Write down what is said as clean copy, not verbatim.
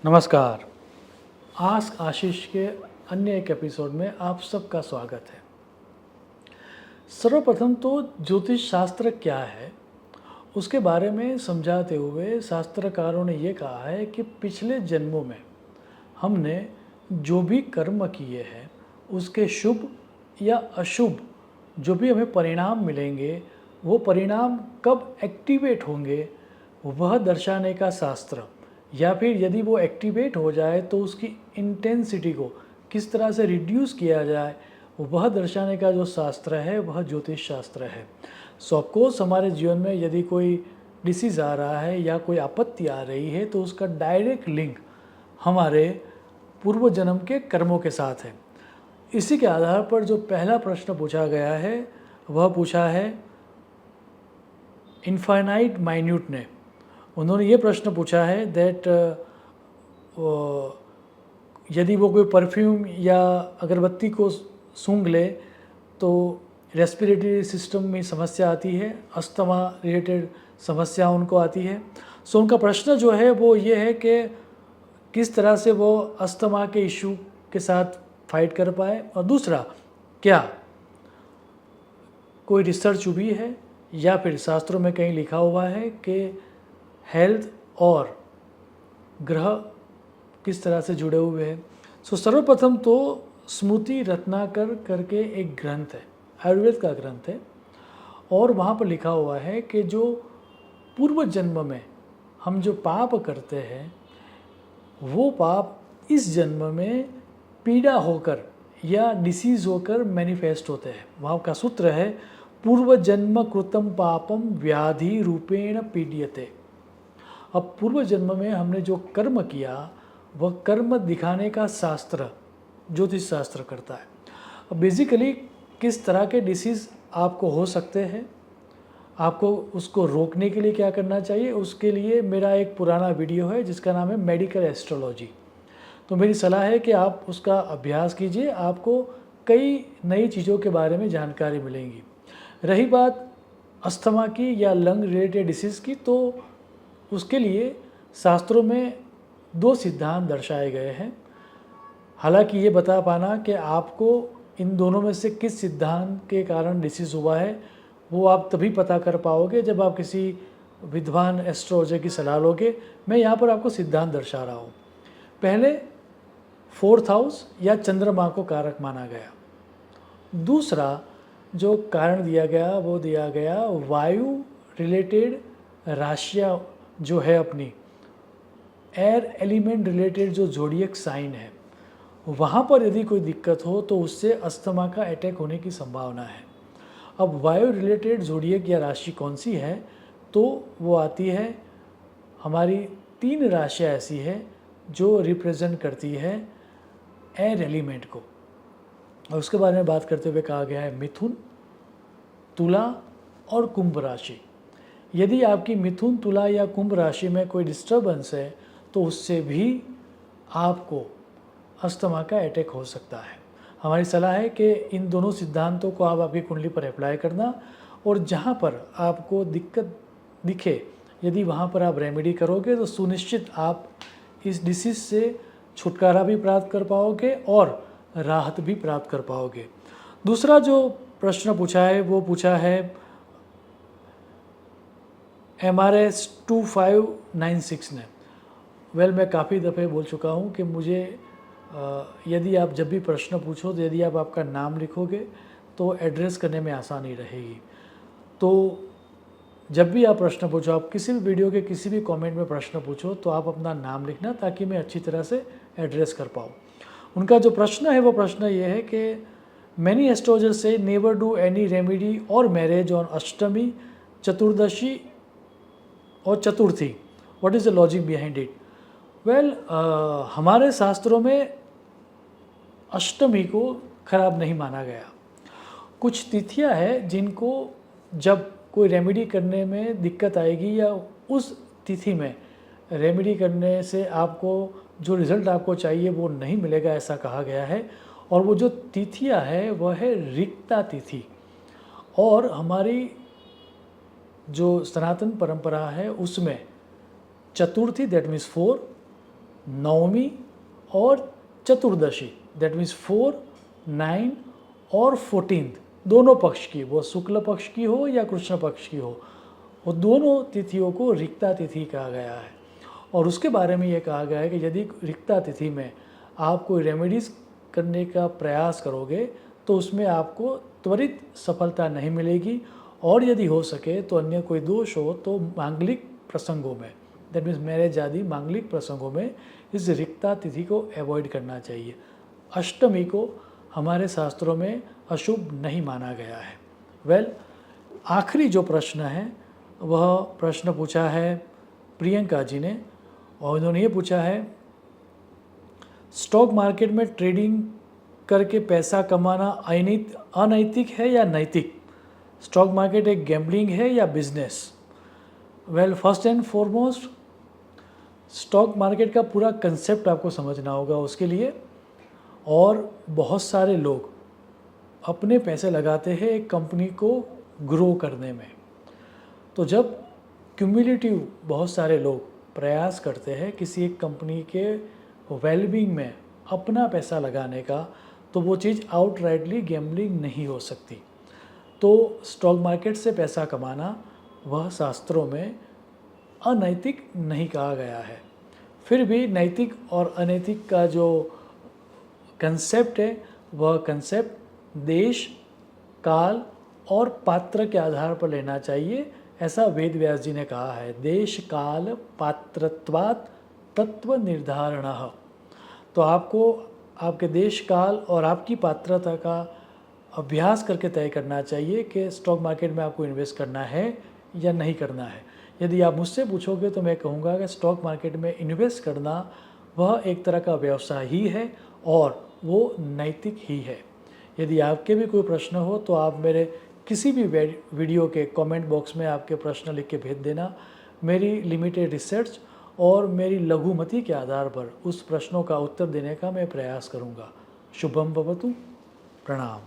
नमस्कार। आस्क आशीष के अन्य एक एपिसोड में आप सबका स्वागत है। सर्वप्रथम तो ज्योतिष शास्त्र क्या है उसके बारे में समझाते हुए शास्त्रकारों ने ये कहा है कि पिछले जन्मों में हमने जो भी कर्म किए हैं उसके शुभ या अशुभ जो भी हमें परिणाम मिलेंगे वो परिणाम कब एक्टिवेट होंगे वह दर्शाने का शास्त्र, या फिर यदि वो एक्टिवेट हो जाए तो उसकी इंटेंसिटी को किस तरह से रिड्यूस किया जाए वह दर्शाने का जो शास्त्र है वह ज्योतिष शास्त्र है। सो ऑफकोर्स हमारे जीवन में यदि कोई डिसीज़ आ रहा है या कोई आपत्ति आ रही है तो उसका डायरेक्ट लिंक हमारे पूर्व जन्म के कर्मों के साथ है। इसी के आधार पर जो पहला प्रश्न पूछा गया है वह पूछा है इनफाइनाइट माइन्यूट ने। उन्होंने ये प्रश्न पूछा है दैट यदि वो कोई परफ्यूम या अगरबत्ती को सूंघ ले तो रेस्पिरेटरी सिस्टम में समस्या आती है, अस्थमा रिलेटेड समस्या उनको आती है। सो उनका प्रश्न जो है वो ये है कि किस तरह से वो अस्थमा के इशू के साथ फाइट कर पाए, और दूसरा क्या कोई रिसर्च हुई है या फिर शास्त्रों में कहीं लिखा हुआ है कि हेल्थ और ग्रह किस तरह से जुड़े हुए हैं। सो सर्वप्रथम तो स्मृति रत्नाकर करके एक ग्रंथ है, आयुर्वेद का ग्रंथ है, और वहाँ पर लिखा हुआ है कि जो पूर्व जन्म में हम जो पाप करते हैं वो पाप इस जन्म में पीड़ा होकर या डिसीज होकर मैनिफेस्ट होते हैं। वहाँ का सूत्र है पूर्व जन्म कृतम पापम व्याधि रूपेण पीड्यते। अब पूर्व जन्म में हमने जो कर्म किया वह कर्म दिखाने का शास्त्र ज्योतिष शास्त्र करता है। अब बेसिकली किस तरह के डिसीज़ आपको हो सकते हैं, आपको उसको रोकने के लिए क्या करना चाहिए, उसके लिए मेरा एक पुराना वीडियो है जिसका नाम है मेडिकल एस्ट्रोलॉजी। तो मेरी सलाह है कि आप उसका अभ्यास कीजिए, आपको कई नई चीज़ों के बारे में जानकारी मिलेंगी। रही बात अस्थमा की या लंग रिलेटेड डिसीज़ की, तो उसके लिए शास्त्रों में दो सिद्धांत दर्शाए गए हैं। हालांकि ये बता पाना कि आपको इन दोनों में से किस सिद्धांत के कारण डिसीज़ हुआ है वो आप तभी पता कर पाओगे जब आप किसी विद्वान एस्ट्रोलॉजर की सलाह लोगे। मैं यहाँ पर आपको सिद्धांत दर्शा रहा हूँ। पहले फोर्थ हाउस या चंद्रमा को कारक माना गया। दूसरा जो कारण दिया गया वो दिया गया वायु रिलेटेड राशियाँ जो है अपनी एयर एलिमेंट रिलेटेड जो जोडियक साइन है वहाँ पर यदि कोई दिक्कत हो तो उससे अस्थमा का अटैक होने की संभावना है। अब वायु रिलेटेड जोडियक या राशि कौन सी है, तो वो आती है हमारी 3 राशियाँ ऐसी है जो रिप्रेजेंट करती है एयर एलिमेंट को, और उसके बारे में बात करते हुए कहा गया है मिथुन, तुला और कुंभ राशि। यदि आपकी मिथुन, तुला या कुंभ राशि में कोई डिस्टर्बेंस है तो उससे भी आपको अस्थमा का अटैक हो सकता है। हमारी सलाह है कि इन दोनों सिद्धांतों को आप आपकी कुंडली पर अप्लाई करना, और जहाँ पर आपको दिक्कत दिखे यदि वहाँ पर आप रेमेडी करोगे तो सुनिश्चित आप इस डिसीज़ से छुटकारा भी प्राप्त कर पाओगे और राहत भी प्राप्त कर पाओगे। दूसरा जो प्रश्न पूछा है वो पूछा है MRS 2596 ने। मैं काफ़ी दफ़े बोल चुका हूँ कि मुझे यदि आप जब भी प्रश्न पूछो तो यदि आप आपका नाम लिखोगे तो एड्रेस करने में आसानी रहेगी। तो जब भी आप प्रश्न पूछो, आप किसी भी वीडियो के किसी भी कमेंट में प्रश्न पूछो तो आप अपना नाम लिखना ताकि मैं अच्छी तरह से एड्रेस कर पाऊँ। उनका जो प्रश्न है वो प्रश्न ये है कि many astrologers say never do any remedy और मैरिज ऑन अष्टमी, चतुर्दशी और Chaturthi, what is the logic behind it. हमारे शास्त्रों में अष्टमी को खराब नहीं माना गया। कुछ तिथियां हैं जिनको जब कोई रेमेडी करने में दिक्कत आएगी या उस तिथि में रेमेडी करने से आपको जो रिज़ल्ट आपको चाहिए वो नहीं मिलेगा, ऐसा कहा गया है। और वो जो तिथियां है वह है रिक्ता तिथि, और हमारी जो सनातन परंपरा है उसमें चतुर्थी दैट मीन्स 4, नवमी और चतुर्दशी, दैट मीन्स 4, 9 और 14 दोनों पक्ष की, वो शुक्ल पक्ष की हो या कृष्ण पक्ष की हो, वो दोनों तिथियों को रिक्ता तिथि कहा गया है। और उसके बारे में ये कहा गया है कि यदि रिक्ता तिथि में आप कोई रेमेडीज़ करने का प्रयास करोगे तो उसमें आपको त्वरित सफलता नहीं मिलेगी, और यदि हो सके तो अन्य कोई दोष हो तो मांगलिक प्रसंगों में, दैट मीन्स मैरिज आदि मांगलिक प्रसंगों में इस रिक्ता तिथि को अवॉइड करना चाहिए। अष्टमी को हमारे शास्त्रों में अशुभ नहीं माना गया है। वेल, आखिरी जो प्रश्न है वह प्रश्न पूछा है प्रियंका जी ने, और उन्होंने ये पूछा है, स्टॉक मार्केट में ट्रेडिंग करके पैसा कमाना अनैतिक है या नैतिक? स्टॉक मार्केट एक गैम्बलिंग है या business? Well, first and foremost stock market का पूरा कंसेप्ट आपको समझना होगा उसके लिए। और बहुत सारे लोग अपने पैसे लगाते हैं एक कंपनी को ग्रो करने में। तो जब क्यूमुलेटिव बहुत सारे लोग प्रयास करते हैं किसी एक कंपनी के वेलबींग में अपना पैसा लगाने का, तो वो चीज़ आउटराइटली गैम्बलिंग नहीं हो सकती। तो स्टॉक मार्केट से पैसा कमाना वह शास्त्रों में अनैतिक नहीं कहा गया है। फिर भी नैतिक और अनैतिक का जो कंसेप्ट है वह कंसेप्ट देश, काल और पात्र के आधार पर लेना चाहिए, ऐसा वेद व्यास जी ने कहा है। देश काल पात्रत्वात् तत्व निर्धारणः। तो आपको आपके देश काल और आपकी पात्रता का अभ्यास करके तय करना चाहिए कि स्टॉक मार्केट में आपको इन्वेस्ट करना है या नहीं करना है। यदि आप मुझसे पूछोगे तो मैं कहूँगा कि स्टॉक मार्केट में इन्वेस्ट करना वह एक तरह का व्यवसाय ही है और वो नैतिक ही है। यदि आपके भी कोई प्रश्न हो तो आप मेरे किसी भी वीडियो के कमेंट बॉक्स में आपके प्रश्न लिख के भेज देना। मेरी लिमिटेड रिसर्च और मेरी लघुमति के आधार पर उस प्रश्नों का उत्तर देने का मैं प्रयास करूँगा। शुभम भवतु। प्रणाम।